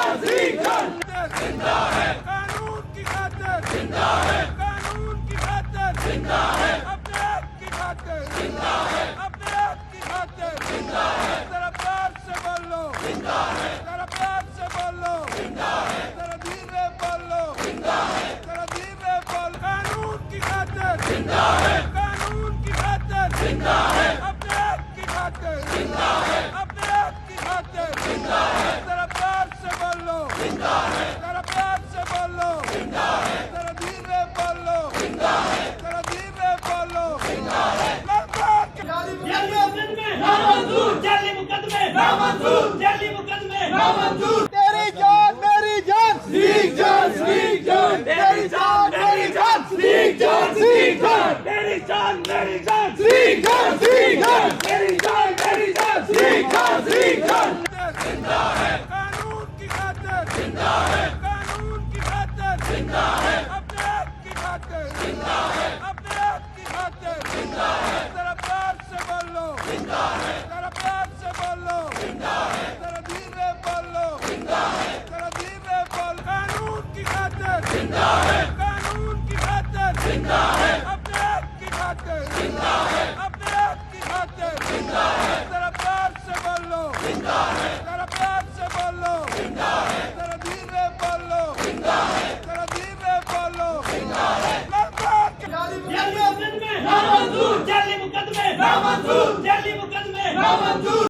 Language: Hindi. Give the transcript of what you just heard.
जिंदा है कानून की खातिर, जिंदा है कानून की खातिर, जिंदा है अपने हक की खातिर, जिंदा है अपने हक की खातिर, जिंदा है जरा प्यार से बोलो, जिंदा है जरा प्यार से बोलो, जिंदा है जरा धीरे बोलो, जिंदा है जरा धीरे बोल। कानून की खातिर, जिंदा है कानून की खातिर, जिंदा है अपने हक की खातिर, जिंदा है अपने हक की खातिर, जिंदा है जरा प्यार से बोलो, जिंदा है जरा प्यार से बोलो, जिंदा है जरा धीरे बोलो, जिंदा है जरा धीरे बोलो, जिंदा है जाली मुकदमे नामंजूर, जाली मुकदमे नामंजूर। तेरी जान मेरी जान, सीख जान, सीख जान, तेरी जान मेरी जान, सीख जान, सीख जान, मेरी जान मेरी जान, सीख जान, सीख जान, मेरी जान मेरी जान, सीख जान, सीख जान। जिंदा है कानून की खातिर, जिंदा है कानून की खातिर, जिंदा है अपने हक की खातिर, जिंदा है अपने हक की खातिर, जिंदा है जरा प्यार से बोलो, जिंदा है जरा प्यार से बोलो, जिंदा है जरा धीरे बोलो, जिंदा है जरा धीरे बोल। कानून की खातिर, जिंदा है कानून की खातिर, जिंदा है अपने हक की खातिर, जिंदा है अपने हक की खातिर, जिंदा है जरा प्यार से बोलो, जिंदा है जरा प्यार से बोलो, जिंदा है जरा धीरे बोलो, जिंदा है जरा धीरे बोलो, जिंदा है जाली मुकदमे नामंजूर, जाली मुकदमे नामंजूर, जाली मुकदमे नामंजूर।